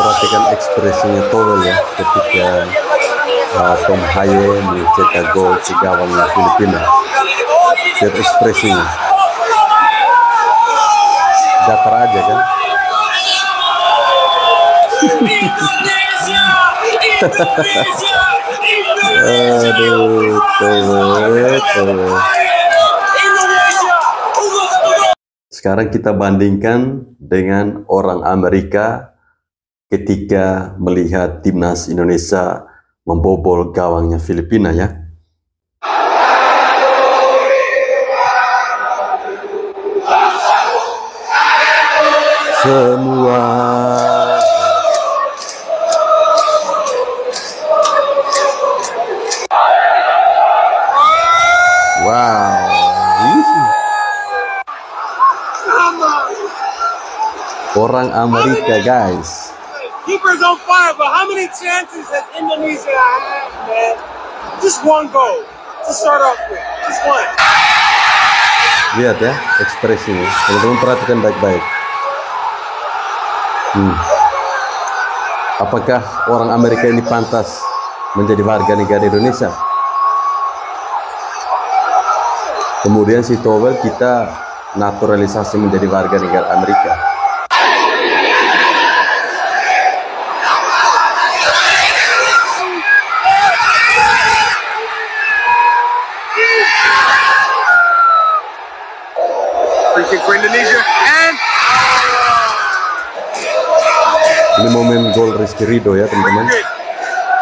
perhatikan ekspresinya Towel ya ketika Tom Haye mencetak gol ke gawang Filipina. Lihat ekspresinya, datar aja kan. Aduh, Towel. Sekarang kita bandingkan dengan orang Amerika ketika melihat timnas Indonesia membobol gawangnya Filipina ya. Semua wow. Orang Amerika, guys. Keeper's on fire, but how many chances has Indonesia had, man? Just one goal to start off with. Just one. Lihat ya ekspresinya. Teman-teman perhatikan baik-baik. Apakah orang Amerika ini pantas menjadi warga negara Indonesia? Kemudian si Towel kita naturalisasi menjadi warga negara Amerika. Free kick for Indonesia and Ini momen gol Rizky Ridho ya teman-teman.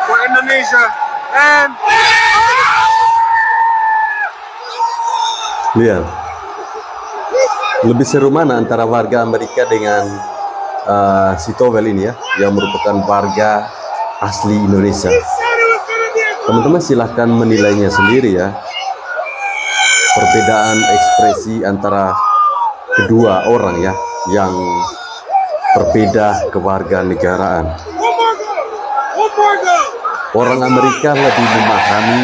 for Indonesia and Lihat, lebih seru mana antara warga Amerika dengan si Towel ini ya, yang merupakan warga asli Indonesia. Teman-teman silahkan menilainya sendiri ya, perbedaan ekspresi antara kedua orang ya, yang berbeda kewarganegaraan. Orang Amerika lebih memahami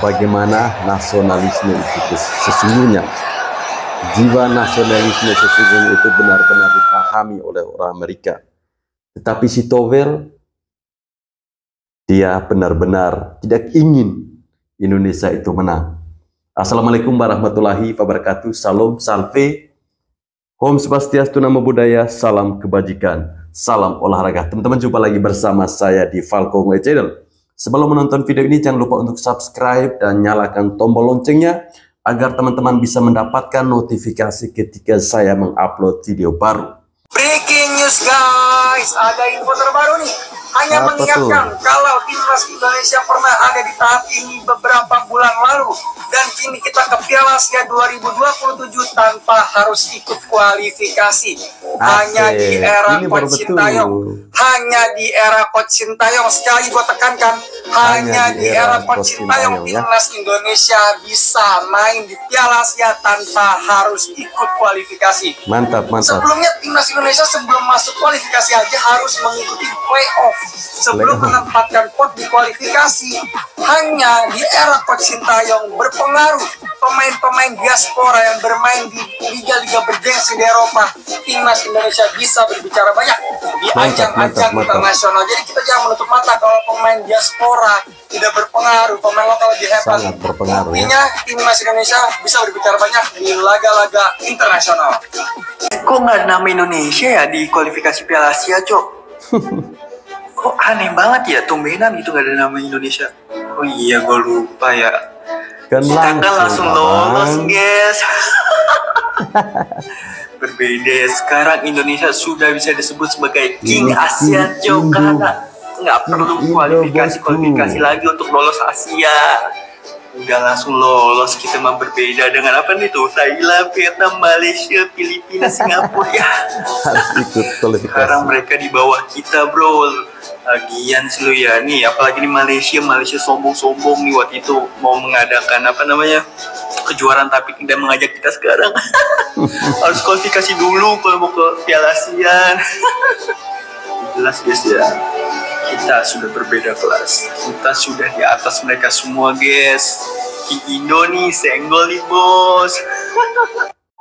bagaimana nasionalisme itu sesungguhnya. Jiwa nasionalisme sesungguhnya itu benar-benar dipahami oleh orang Amerika. Tetapi si Towel, dia benar-benar tidak ingin Indonesia itu menang. Assalamualaikum warahmatullahi wabarakatuh. Salam, salve. Om Swastiastu, Namo Buddhaya, salam kebajikan, salam olahraga. Teman-teman, jumpa lagi bersama saya di Falco Channel. Sebelum menonton video ini, jangan lupa untuk subscribe dan nyalakan tombol loncengnya agar teman-teman bisa mendapatkan notifikasi ketika saya mengupload video baru. Breaking news guys, ada info terbaru nih. Hanya mengingatkan kalau timnas Indonesia pernah ada di tahap ini beberapa bulan lalu, dan kini kita ke Piala Asia 2027 tanpa harus ikut kualifikasi. Hanya di era Coach Sintayong, hanya di era Coach Sintayong, sekali gue tekankan, hanya di era Coach Sintayong timnas Indonesia bisa main di Piala Asia tanpa harus ikut kualifikasi. Mantap, mantap. Sebelumnya timnas Indonesia sebelum masuk kualifikasi aja harus mengikuti playoff sebelum menempatkan pot di kualifikasi. Hanya di era Coach Sintayong berpengaruh pemain-pemain diaspora yang bermain di liga-liga bergengsi di Eropa, timnas Indonesia bisa berbicara banyak di ajang-ajang internasional. Jadi kita jangan menutup mata kalau pemain diaspora tidak berpengaruh, pemain lokal lebih hebat. Sangat berpengaruh ya. Intinya timnas Indonesia bisa berbicara banyak di laga-laga internasional. Kok nggak ada nama Indonesia ya di kualifikasi Piala Asia, Cok? Kok aneh banget ya, tumbenan itu gak ada nama Indonesia. Oh iya, gue lupa ya. Kan langsung lolos, guys. Berbeda ya, sekarang Indonesia sudah bisa disebut sebagai King Asia, Cok. Karena nggak perlu kualifikasi lagi untuk lolos Asia. Udah langsung lolos, kita mah berbeda dengan apa nih tuh, Thailand, Vietnam, Malaysia, Filipina, Singapura ya. Harus ikut kualifikasi. Sekarang mereka di bawah kita, bro. Lagian sih lu ya nih, apalagi di Malaysia sombong-sombong nih waktu itu mau mengadakan apa namanya kejuaraan tapi tidak mengajak kita sekarang. Harus kualifikasi dulu kalau mau ke Piala Asia. Jelas guys ya, kita sudah berbeda kelas, kita sudah di atas mereka semua guys. King Indo nih, senggol nih bos.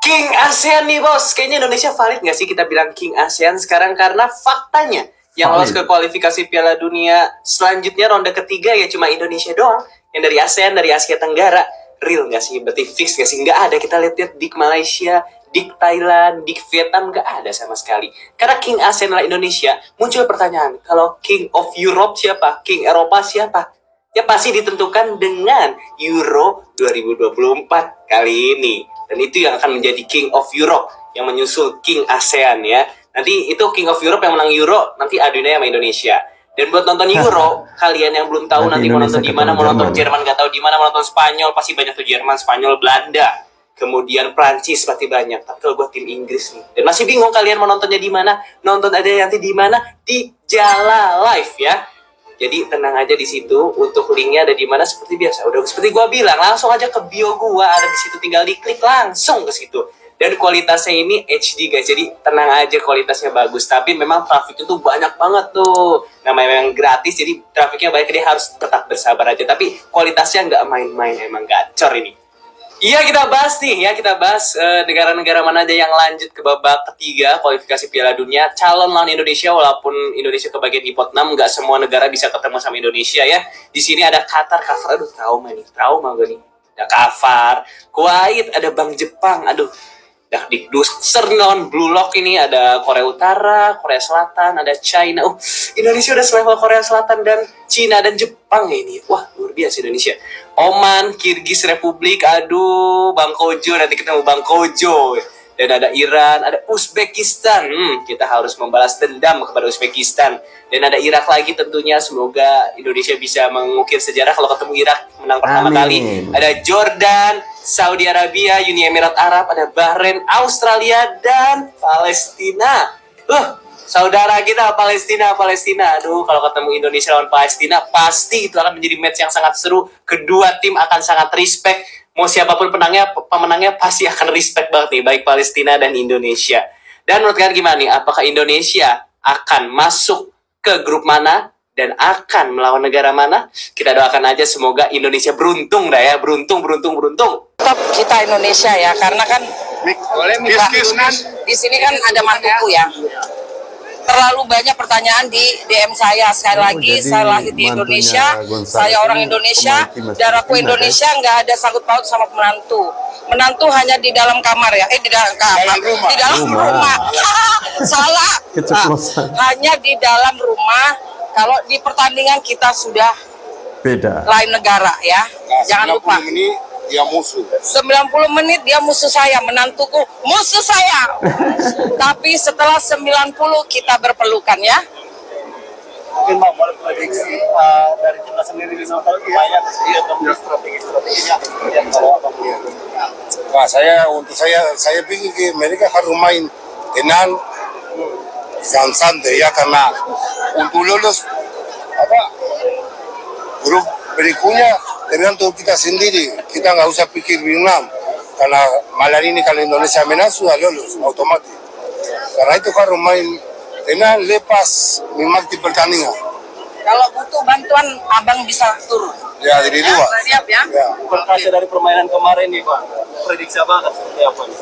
King ASEAN nih bos. Kayaknya Indonesia valid gak sih kita bilang King ASEAN sekarang, karena faktanya Yang lolos ke kualifikasi Piala Dunia selanjutnya ronde ketiga ya cuma Indonesia doang. Yang dari ASEAN, dari Asia Tenggara. Real nggak sih? Berarti fix nggak sih? Nggak ada. Kita lihat di Malaysia, di Thailand, di Vietnam nggak ada sama sekali. Karena King ASEAN adalah Indonesia. Muncul pertanyaan, kalau King of Europe siapa? King Eropa siapa? Ya pasti ditentukan dengan Euro 2024 kali ini. Dan itu yang akan menjadi King of Europe yang menyusul King ASEAN ya. Nanti itu King of Europe yang menang Euro, nanti adunya sama Indonesia. Dan buat nonton Euro, kalian yang belum tahu nanti mau nonton di mana, mau nonton Jerman nggak tahu di mana, mau nonton Spanyol pasti banyak tuh, Jerman, Spanyol, Belanda, kemudian Prancis pasti banyak. Tapi kalau buat tim Inggris nih, dan masih bingung kalian mau nontonnya di mana, nonton ada nanti di mana, di Jala Live ya. Jadi tenang aja di situ, untuk linknya ada di mana seperti biasa. Udah seperti gua bilang, langsung aja ke bio gua ada di situ, tinggal diklik langsung ke situ. Dan kualitasnya ini HD guys, jadi tenang aja kualitasnya bagus. Tapi memang trafiknya tuh banyak banget tuh. Namanya memang gratis, jadi trafiknya banyak, jadi harus tetap bersabar aja. Tapi kualitasnya nggak main-main, emang gacor ini. Iya kita bahas nih ya, kita bahas negara-negara mana aja yang lanjut ke babak ketiga kualifikasi Piala Dunia. Calon lawan Indonesia, walaupun Indonesia kebagian di pot 6, nggak semua negara bisa ketemu sama Indonesia ya. Di sini ada Qatar, aduh trauma gue nih. Ada Qatar, Kuwait, ada Bank Jepang, aduh. Dakdikdus, Sernon, Blue Lock ini ada Korea Utara, Korea Selatan, ada China. Indonesia udah selevel Korea Selatan dan Cina dan Jepang ya ini. Wah, luar biasa Indonesia. Oman, Kirgis Republik, aduh, Bang Kojo, nanti ketemu Bang Kojo. Dan ada Iran, ada Uzbekistan. Kita harus membalas dendam kepada Uzbekistan. Dan ada Irak lagi tentunya. Semoga Indonesia bisa mengukir sejarah kalau ketemu Irak menang pertama kali. Ada Jordan, Saudi Arabia, Uni Emirat Arab, ada Bahrain, Australia, dan Palestina. Saudara kita Palestina. Aduh, kalau ketemu Indonesia lawan Palestina, pasti itu akan menjadi match yang sangat seru. Kedua tim akan sangat respect. Mau siapapun pemenangnya pasti akan respect banget nih, baik Palestina dan Indonesia. Dan menurut kalian gimana nih? Apakah Indonesia akan masuk ke grup mana dan akan melawan negara mana? Kita doakan aja semoga Indonesia beruntung dah ya, beruntung. Tetap kita Indonesia ya, karena kan di sini kan ada mantuku ya. Terlalu banyak pertanyaan di DM saya. Sekali lagi, saya lahir di Indonesia, saya orang Indonesia, darahku Indonesia, nggak ada sangkut paut sama menantu. Menantu hanya di dalam kamar ya, di dalam kamar, di dalam rumah. Salah. Hanya di dalam rumah. Kalau di pertandingan kita sudah beda. Lain negara ya. Jangan lupa. Dia musuh. 90 menit dia musuh saya, menantuku musuh saya. Tapi setelah 90 kita berpelukan ya. Mungkin Bang boleh prediksi dari timnas sendiri di sana banyak strateginya yang kalau Abang lihat. Nah, saya pikir mereka harus main tenang dan santai ya, karena untuk lolos grup berikutnya tergantung kita sendiri. Kita nggak usah pikir Vietnam, karena malam ini kalau Indonesia menang sudah lolos otomatis. Karena itu harus main tenang, lepas menikmati pertandingan. Kalau butuh bantuan abang bisa turun. Ya, jadi dua. Siap ya. Berkaca dari permainan kemarin nih Bang, prediksi Abang akan seperti apa nih?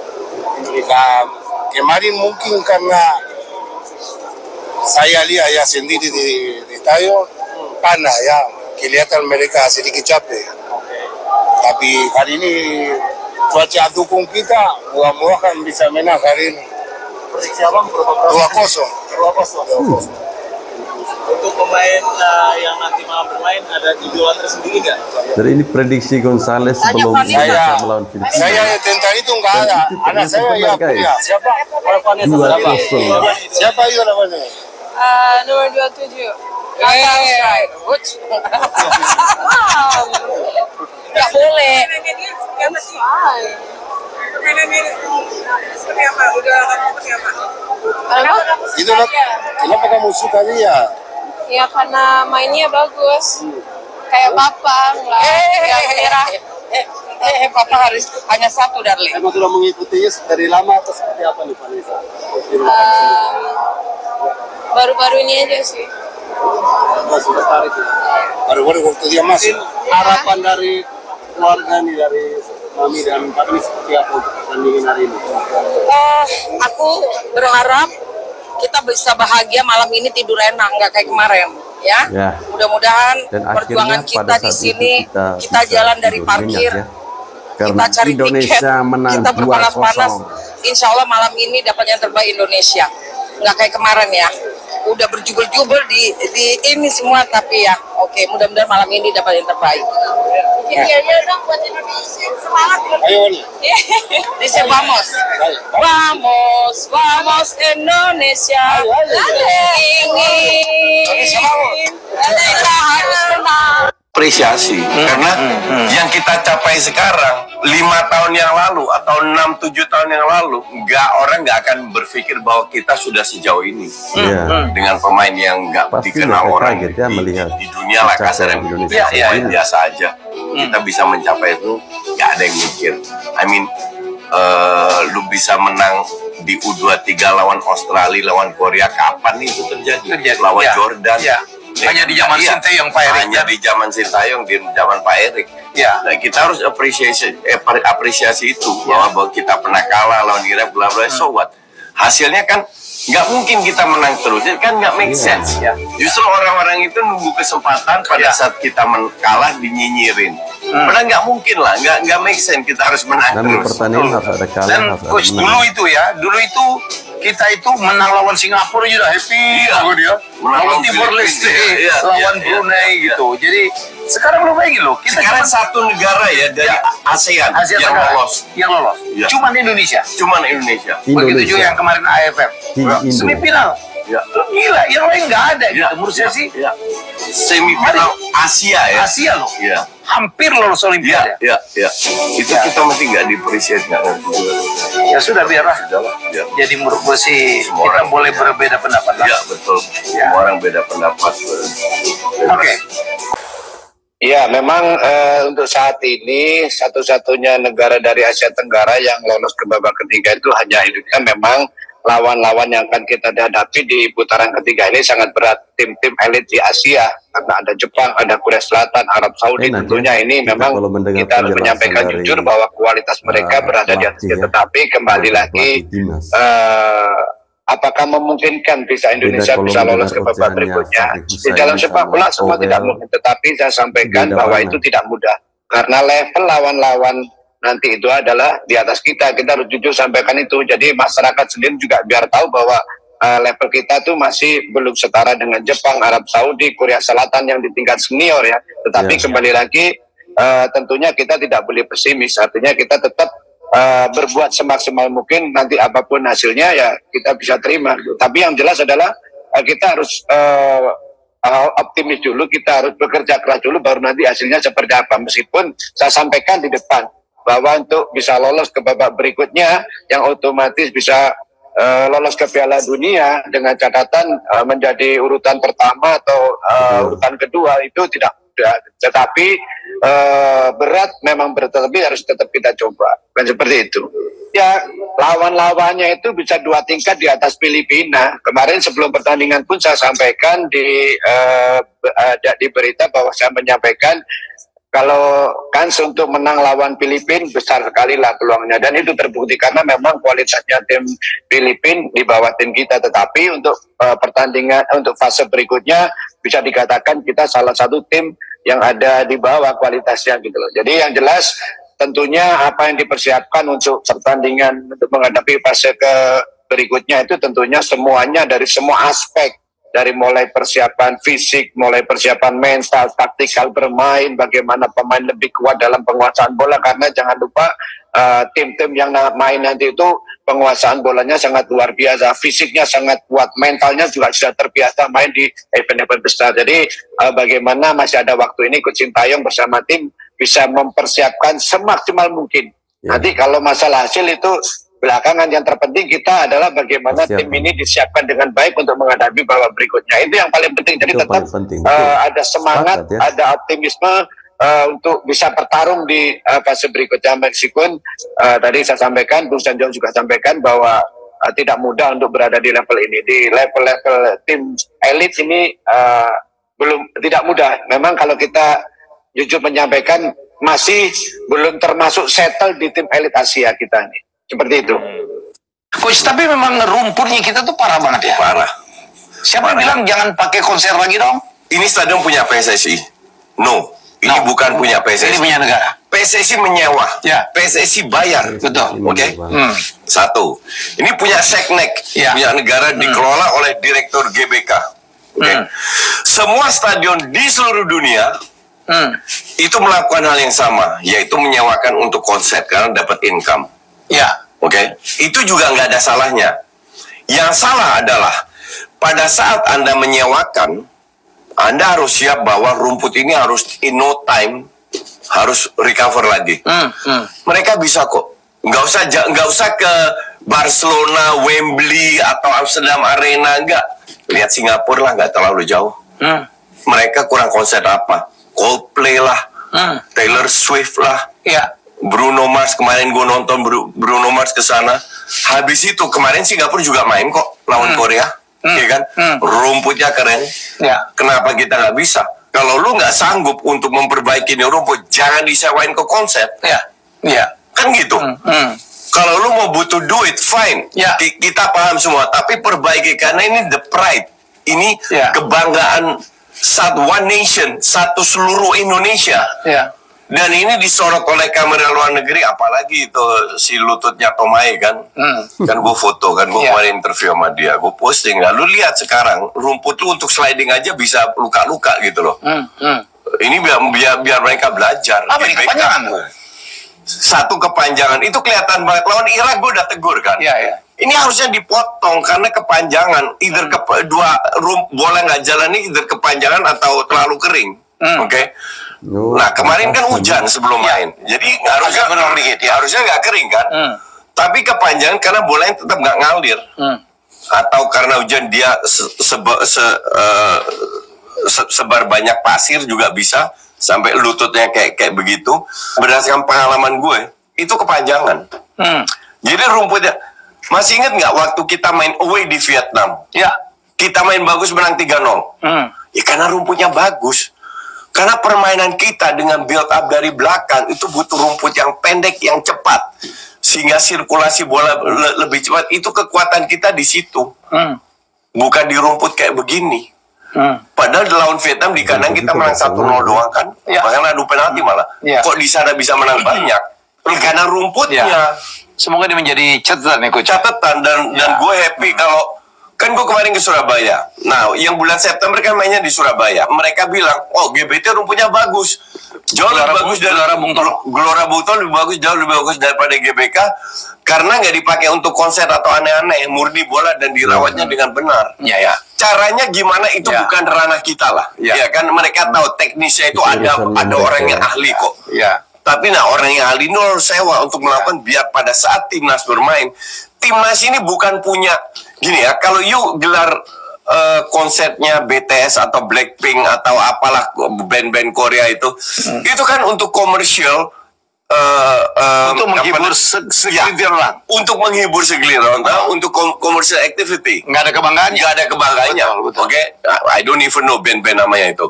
Nah, kemarin mungkin karena saya lihat ya sendiri di stadion panas ya, kelihatan mereka sedikit capek. Tapi hari ini cuaca dukung kita, mudah-mudahan bisa menang hari ini. Prediksi Abang berapa? 2-0. Untuk pemain yang nanti malam bermain, ada idola tersendiri nggak? Jadi ini prediksi Gonzales sebelum saya melawan Filipina. Saya tentang itu nggak ada. Anak saya ya punya. Siapa? Siapa itu namanya? Nomor 27. Nggak boleh. Seperti apa? Udah seperti apa? Itu kenapa kamu suka dia? Ya karena mainnya bagus, kayak papa yang merah. Papa harus hanya satu Darling. Emang sudah mengikutinya dari lama atau seperti apa nih Vanessa? Baru-baru ini aja sih. Sudah tarik ya. Baru-baru waktu dia masuk. Harapan dari keluarga nih, dari Mami dan Pak ini seperti apa untuk pertandingan hari ini? Aku berharap kita bisa bahagia malam ini, tidur enak, nggak kayak kemarin ya. Mudah-mudahan perjuangan kita di sini kita jalan dari parkir, kita cari tiket, kita berpanas-panas. Insya Allah malam ini dapat yang terbaik Indonesia, nggak kayak kemarin ya. Udah berjubel-jubel di ini semua, tapi ya oke, mudah-mudahan malam ini dapat yang terbaik. Iya dong buat Indonesia, semangat. Ayo nih. Dice vamos, vamos, vamos Indonesia. Indonesia harus menang. Apresiasi karena yang kita capai sekarang 5 tahun yang lalu atau 6-7 tahun yang lalu orang nggak akan berpikir bahwa kita sudah sejauh ini dengan pemain yang nggak dikenal orang ya, di dunia lah kasarnya. Biasa aja kita bisa mencapai itu, nggak ada yang mikir. I mean lu bisa menang di U23 lawan Australia, lawan Korea, kapan itu terjadi? Lawan Jordan. Hanya di zaman Sintayong, Pak Erik. Hanya di zaman Sintayong, di zaman Pak Erik. Nah, kita harus apresiasi itu bahwa kita pernah kalah lawan Irak, bla bla. So what? Hasilnya kan nggak mungkin kita menang terus, kan nggak make sense ya. Justru orang-orang itu nunggu kesempatan pada saat kita kalah dinyinyirin. Padahal nggak mungkin lah, nggak make sense, kita harus menang terus. Pertandingan harus ada kalah. Dan coach dulu itu kita itu menang lawan Singapura juga happy, lawan Timor Leste, lawan Brunei gitu. Jadi sekarang lo lagi loh, kita sekarang satu negara ya dari ASEAN yang lolos. Cuman Indonesia. Begitu juga yang kemarin AFF semifinal. Gila, yang lain nggak ada. Menurut saya sih semifinal Asia ya. Asia loh. Hampir lolos Olimpiade. Itu kita mesti nggak di-appreciate, Ya sudah, biarlah. Jadi menurut gue sih kita boleh berbeda pendapat lah. Ya betul. Semua orang beda pendapat. Oke. Ya, memang untuk saat ini satu-satunya negara dari Asia Tenggara yang lolos ke babak ketiga itu hanya Indonesia. Memang lawan-lawan yang akan kita hadapi di putaran ketiga ini sangat berat. Tim-tim elit di Asia, karena ada Jepang, ada Korea Selatan, Arab Saudi. Tentunya ini memang kita harus menyampaikan jujur bahwa kualitas mereka berada di atas kita. Tetapi kembali lagi, apakah memungkinkan bisa Indonesia bisa lolos ke babak berikutnya? Di dalam sepak bola semua tidak mungkin, tetapi saya sampaikan bahwa itu tidak mudah karena level lawan-lawan nanti itu adalah di atas kita. Kita harus jujur sampaikan itu. Jadi masyarakat sendiri juga biar tahu bahwa level kita tuh masih belum setara dengan Jepang, Arab Saudi, Korea Selatan yang di tingkat senior ya. Tetapi kembali lagi tentunya kita tidak boleh pesimis. Artinya kita tetap berbuat semaksimal mungkin, nanti apapun hasilnya ya kita bisa terima. Tapi yang jelas adalah kita harus optimis dulu, kita harus bekerja keras dulu, baru nanti hasilnya seperti apa. Meskipun saya sampaikan di depan bahwa untuk bisa lolos ke babak berikutnya yang otomatis bisa lolos ke Piala Dunia dengan catatan menjadi urutan pertama atau urutan kedua itu tidak mudah. Tetapi berat memang berat, tapi harus tetap kita coba. Dan seperti itu. Ya, lawan-lawannya itu bisa 2 tingkat di atas Filipina. Kemarin sebelum pertandingan pun saya sampaikan di berita bahwa saya menyampaikan kalau kans untuk menang lawan Filipina besar sekali lah peluangnya, dan itu terbukti karena memang kualitasnya tim Filipina di bawah tim kita. Tetapi untuk pertandingan untuk fase berikutnya bisa dikatakan kita salah satu tim yang ada di bawah kualitasnya gitu loh. Jadi yang jelas tentunya apa yang dipersiapkan untuk pertandingan untuk menghadapi fase ke berikutnya itu tentunya semuanya dari semua aspek. Dari mulai persiapan fisik, mulai persiapan mental, taktikal bermain, bagaimana pemain lebih kuat dalam penguasaan bola. Karena jangan lupa tim-tim yang main nanti itu penguasaan bolanya sangat luar biasa, fisiknya sangat kuat, mentalnya juga sudah terbiasa main di event-event besar. Jadi bagaimana masih ada waktu ini Coach Sintayong bersama tim bisa mempersiapkan semaksimal mungkin. Nanti kalau masalah hasil itu belakangan, yang terpenting kita adalah bagaimana tim ini disiapkan dengan baik untuk menghadapi babak berikutnya. Itu yang paling penting. Jadi tetap ada semangat, ada optimisme untuk bisa bertarung di fase berikutnya. Meskipun tadi saya sampaikan, Bung Sanjong juga sampaikan bahwa tidak mudah untuk berada di level ini. Di level-level tim elit ini tidak mudah. Memang kalau kita jujur menyampaikan masih belum termasuk settle di tim elit Asia kita ini. Seperti itu. Coach, tapi memang rumputnya kita tuh parah banget ya. Parah. Siapa yang bilang jangan pakai konser lagi dong? Ini stadion punya PSSI. No. Ini bukan punya PSSI. Ini punya negara. PSSI menyewa. Ya. PSSI bayar. Betul. Oke. Satu. Ini punya seknek. Ya. Punya negara dikelola oleh direktur GBK. Oke. Semua stadion di seluruh dunia itu melakukan hal yang sama, yaitu menyewakan untuk konser karena dapat income. Ya. Oke. Itu juga nggak ada salahnya. Yang salah adalah pada saat Anda menyewakan, Anda harus siap bahwa rumput ini harus in no time harus recover lagi. Mereka bisa kok. Nggak usah ke Barcelona, Wembley atau Amsterdam Arena, nggak. Lihat Singapura lah, nggak terlalu jauh. Mereka kurang konser apa? Coldplay lah, Taylor Swift lah, Bruno Mars. Kemarin gue nonton Bruno Mars ke sana. Habis itu kemarin Singapura juga main kok lawan Korea. Ya kan, rumputnya keren. Kenapa kita nggak bisa? Kalau lu nggak sanggup untuk memperbaiki ini rumput, jangan disewain ke konser. Kan gitu. Kalau lu mau butuh duit, fine. Kita paham semua. Tapi perbaiki karena ini the pride. Ini kebanggaan one nation, satu seluruh Indonesia. Dan ini disorot oleh kamera luar negeri, apalagi itu si lututnya Tomai kan. Kan gue foto kan, gue kemarin interview sama dia, gue posting. Lalu lihat sekarang, rumput lu untuk sliding aja bisa luka-luka gitu loh. Ini biar mereka belajar. Apa ini kepanjangan? Satu kepanjangan, itu kelihatan banget. Lawan Irak gue udah tegur kan. Ini harusnya dipotong karena kepanjangan. Either bola nggak jalan ini either kepanjangan atau terlalu kering. Oke. Nah kemarin kan hujan sebelum main, jadi harusnya nggak kering kan, tapi kepanjangan karena bolanya tetap nggak ngalir, atau karena hujan dia sebar banyak pasir juga bisa sampai lututnya kayak begitu. Berdasarkan pengalaman gue, itu kepanjangan. Jadi rumputnya, masih ingat nggak waktu kita main away di Vietnam? Kita main bagus, menang 3-0. Ya karena rumputnya bagus. Karena permainan kita dengan build up dari belakang itu butuh rumput yang pendek, yang cepat, sehingga sirkulasi bola lebih cepat. Itu kekuatan kita di situ, bukan di rumput kayak begini. Padahal di lawan Vietnam di kandang kita menang 1-0 doang kan, bahkan adu penalti malah. Kok di sana bisa menang banyak? Karena rumputnya. Semoga ini menjadi catatan ya, Coach. Catatan dan gue happy kalau kan gue kemarin ke Surabaya. Nah, yang bulan September kan mainnya di Surabaya. Mereka bilang, oh GBT rumputnya bagus. Jauh lebih bagus dari Gelora Bung Tomo, jauh lebih bagus daripada GBK. Karena nggak dipakai untuk konser atau aneh-aneh, murni bola dan dirawatnya dengan benar. Caranya gimana itu bukan ranah kita lah. Ya kan mereka tahu teknisnya itu ada orang yang ahli kok. Tapi orang yang ahli ini harus sewa untuk melakukan biar pada saat timnas bermain. Timnas ini bukan punya gini ya, kalau you gelar konsernya BTS atau Blackpink atau apalah band-band Korea itu kan untuk komersial, untuk menghibur segelintir orang, untuk menghibur segelintir orang, untuk commercial activity. Nggak ada kebanggaannya. Nggak ada kebanggaannya. Oke, I don't even know band-band namanya itu.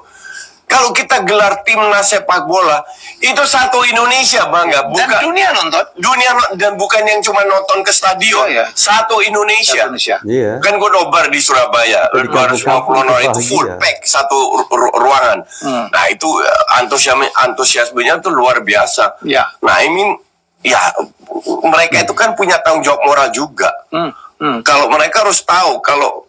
Kalau kita gelar timnas sepak bola, itu satu Indonesia bangga, bukan dan dunia nonton. Dan bukan yang cuma nonton ke stadion. Satu Indonesia. Kan gue nobar di Surabaya, 250 orang itu full pack satu ruangan. Nah itu antusiasmenya tuh luar biasa. Nah I mean, mereka itu kan punya tanggung jawab moral juga. Kalau mereka harus tahu kalau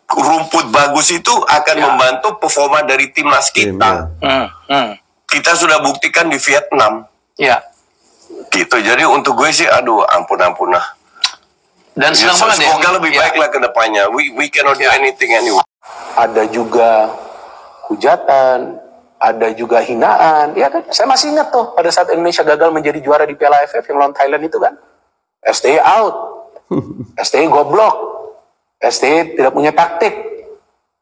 rumput bagus itu akan membantu performa dari timnas kita. Kita sudah buktikan di Vietnam. Gitu. Jadi untuk gue sih, aduh, ampun lah. Dan senang banget ya. Semoga lebih baik lah ke depannya. We cannot do anything anyway. Ada juga hujatan, ada juga hinaan. Ya kan? Saya masih ingat tuh pada saat Indonesia gagal menjadi juara di Piala AFF yang lawan Thailand itu kan. STI out. STI goblok. STI tidak punya taktik,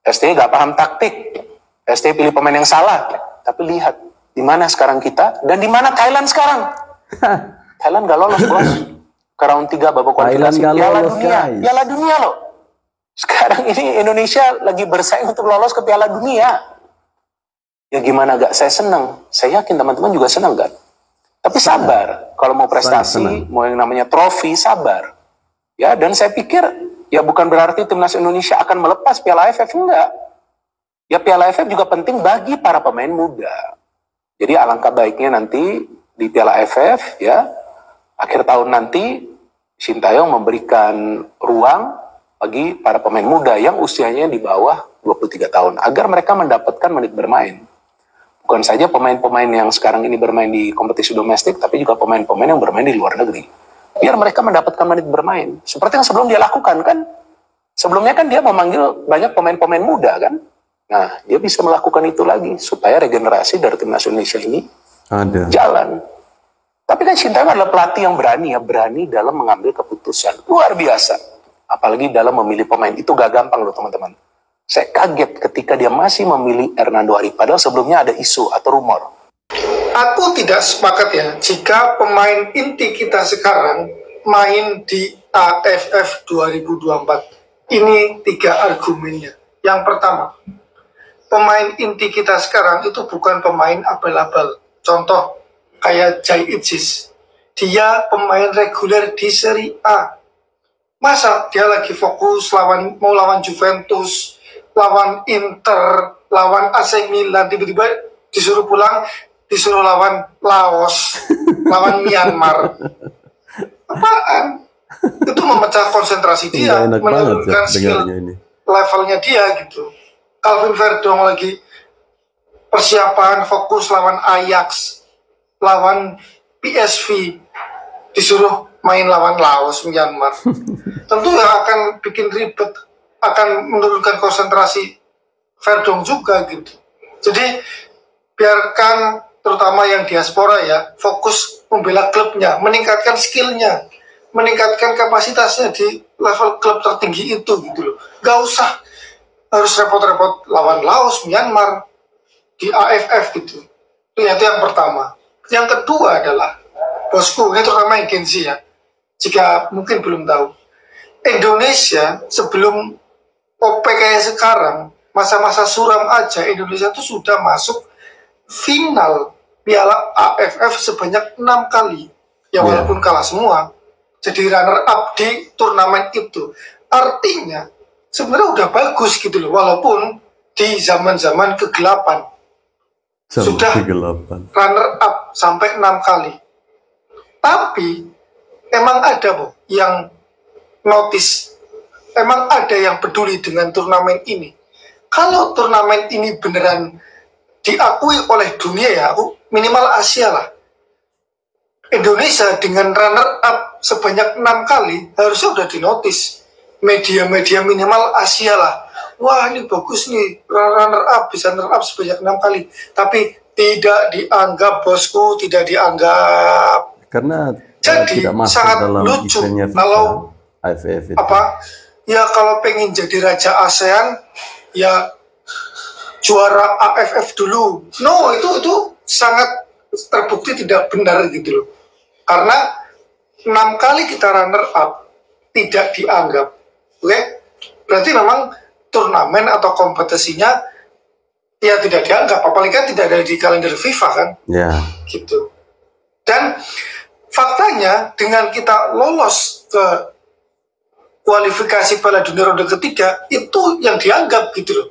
STI nggak paham taktik, STI pilih pemain yang salah. Tapi lihat di mana sekarang kita dan di mana Thailand sekarang. Thailand nggak lolos bos ke round 3 babak kualifikasi Piala Dunia loh. Sekarang ini Indonesia lagi bersaing untuk lolos ke Piala Dunia. Ya gimana gak saya senang. Saya yakin teman-teman juga senang kan. Tapi sabar. Kalau mau prestasi, mau yang namanya trofi, sabar. Ya, dan saya pikir ya bukan berarti timnas Indonesia akan melepas Piala AFF, enggak. Ya Piala AFF juga penting bagi para pemain muda. Jadi alangkah baiknya nanti di Piala AFF ya akhir tahun nanti Sintayong memberikan ruang bagi para pemain muda yang usianya di bawah 23 tahun agar mereka mendapatkan menit bermain. Bukan saja pemain-pemain yang sekarang ini bermain di kompetisi domestik, tapi juga pemain-pemain yang bermain di luar negeri. Biar mereka mendapatkan menit bermain. Seperti yang sebelum dia lakukan kan. Sebelumnya kan dia memanggil banyak pemain-pemain muda kan. Nah, dia bisa melakukan itu lagi supaya regenerasi dari timnas Indonesia ini jalan. Tapi kan Sintayong adalah pelatih yang berani ya, berani dalam mengambil keputusan. Luar biasa. Apalagi dalam memilih pemain. Itu gak gampang loh teman-teman. Saya kaget ketika dia masih memilih Hernando Ari. Padahal sebelumnya ada isu atau rumor. Aku tidak sepakat ya jika pemain inti kita sekarang main di AFF 2024. Ini 3 argumennya. Yang pertama, pemain inti kita sekarang itu bukan pemain abal-abal. Contoh, kayak Jai Itzis. Dia pemain reguler di Serie A. Masa dia lagi fokus mau lawan Juventus, lawan Inter, lawan AC Milan, tiba-tiba disuruh pulang, disuruh lawan Laos, lawan Myanmar. Apaan? Itu memecah konsentrasi dia, menurunkan skill levelnya dia gitu. Calvin Verdong lagi persiapan fokus lawan Ajax, lawan PSV, disuruh main lawan Laos, Myanmar. Tentu akan bikin ribet, akan menurunkan konsentrasi Verdong juga gitu. Jadi biarkan terutama yang diaspora ya, fokus membela klubnya, meningkatkan skillnya, meningkatkan kapasitasnya di level klub tertinggi itu gitu loh. Gak usah harus repot-repot lawan Laos, Myanmar di AFF gitu. Itu yang pertama. Yang kedua adalah, bosku, ini terutama yang Gen Z ya, jika mungkin belum tahu, Indonesia sebelum OP kayak sekarang, masa-masa suram aja, Indonesia tuh sudah masuk final Piala AFF sebanyak 6 kali. Ya walaupun kalah semua, jadi runner up di turnamen itu. Artinya sebenarnya udah bagus gitu loh, walaupun di zaman-zaman kegelapan. Sudah runner up sampai 6 kali. Tapi emang ada yang notice, emang ada yang peduli dengan turnamen ini. Kalau turnamen ini beneran diakui oleh dunia ya, minimal Asia lah. Indonesia dengan runner up sebanyak 6 kali harusnya udah dinotis. Media-media minimal Asia lah. Wah ini bagus nih, runner up, bisa runner up sebanyak 6 kali. Tapi tidak dianggap, bosku, tidak dianggap. Karena jadi tidak masuk sangat dalam lucu eventnya FIFA, kalau AFF itu. Ya kalau pengen jadi raja ASEAN ya juara AFF dulu. No, itu sangat terbukti tidak benar gitu loh. Karena 6 kali kita runner up tidak dianggap. Oke? Berarti memang turnamen atau kompetisinya ya tidak dianggap. Apalagi kan tidak ada di kalender FIFA kan. Ya. Gitu. Dan faktanya dengan kita lolos ke kualifikasi Piala Dunia ronde ketiga, itu yang dianggap gitu loh.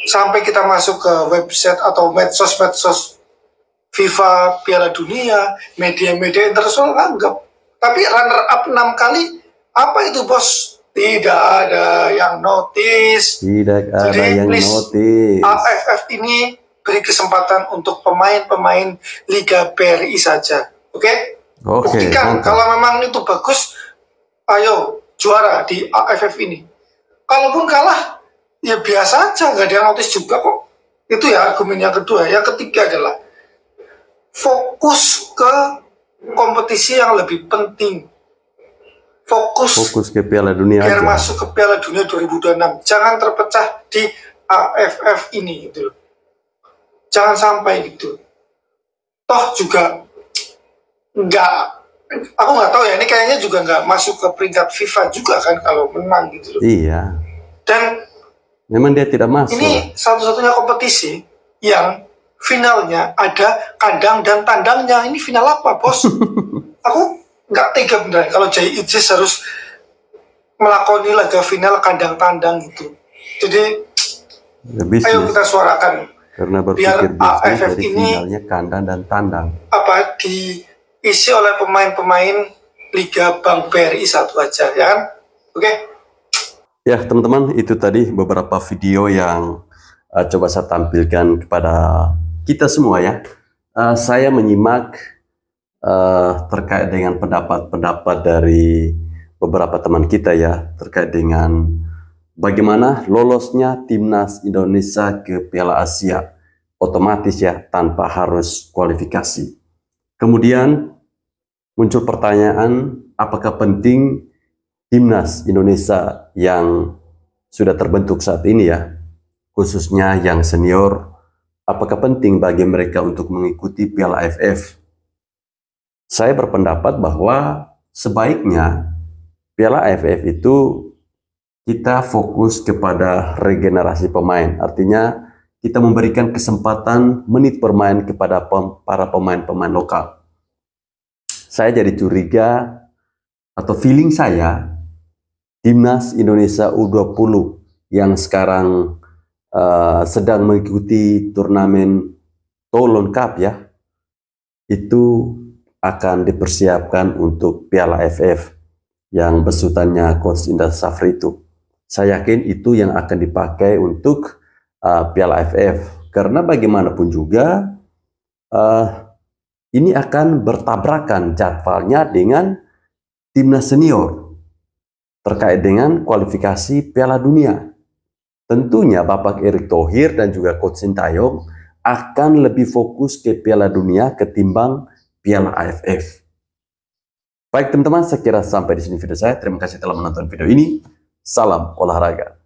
Sampai kita masuk ke website atau medsos-medsos FIFA, Piala Dunia, media-media internasional anggap. Tapi runner up 6 kali, apa itu bos? Tidak ada yang notice. Tidak ada Jadi, yang notice. AFF ini beri kesempatan untuk pemain-pemain Liga BRI saja. Oke? Buktikan kalau memang itu bagus, ayo juara di AFF ini. Kalaupun kalah, ya biasa aja, nggak ada yang notice juga kok. Itu ya argumen yang kedua. Yang ketiga adalah fokus ke kompetisi yang lebih penting. Fokus ke Piala Dunia biar aja. masuk ke Piala Dunia 2026. Jangan terpecah di AFF ini gitu. Jangan sampai gitu. Toh juga nggak, aku nggak tahu ya, ini kayaknya juga nggak masuk ke peringkat FIFA juga kan kalau menang gitu loh. Iya. Dan memang dia tidak masuk. ini satu-satunya kompetisi yang finalnya ada kandang dan tandangnya. Ini final apa, bos? Aku nggak tega beneran kalau Jai Itzis harus melakoni laga final kandang tandang gitu. Jadi ya, ayo kita suarakan karena biar berpikir AFF dari ini finalnya kandang dan tandang diisi oleh pemain-pemain Liga Bank BRI satu aja, ya kan? Oke. Ya teman-teman, itu tadi beberapa video yang coba saya tampilkan kepada kita semua ya. Saya menyimak terkait dengan pendapat-pendapat dari beberapa teman kita ya, terkait dengan bagaimana lolosnya timnas Indonesia ke Piala Asia otomatis ya, tanpa harus kualifikasi. Kemudian muncul pertanyaan, apakah penting timnas Indonesia yang sudah terbentuk saat ini ya, khususnya yang senior, apakah penting bagi mereka untuk mengikuti Piala AFF? Saya berpendapat bahwa sebaiknya Piala AFF itu kita fokus kepada regenerasi pemain. Artinya kita memberikan kesempatan menit bermain kepada para pemain-pemain lokal. Saya jadi curiga atau feeling saya, timnas Indonesia U20 yang sekarang sedang mengikuti turnamen Toulon Cup ya, itu akan dipersiapkan untuk Piala AFF yang besutannya Coach Indra Safri itu. Saya yakin itu yang akan dipakai untuk Piala AFF, karena bagaimanapun juga ini akan bertabrakan jadwalnya dengan timnas senior terkait dengan kualifikasi Piala Dunia. Tentunya Bapak Erick Thohir dan juga Coach Sintayong akan lebih fokus ke Piala Dunia ketimbang Piala AFF. Baik teman-teman, saya kira sampai di sini video saya. Terima kasih telah menonton video ini. Salam olahraga.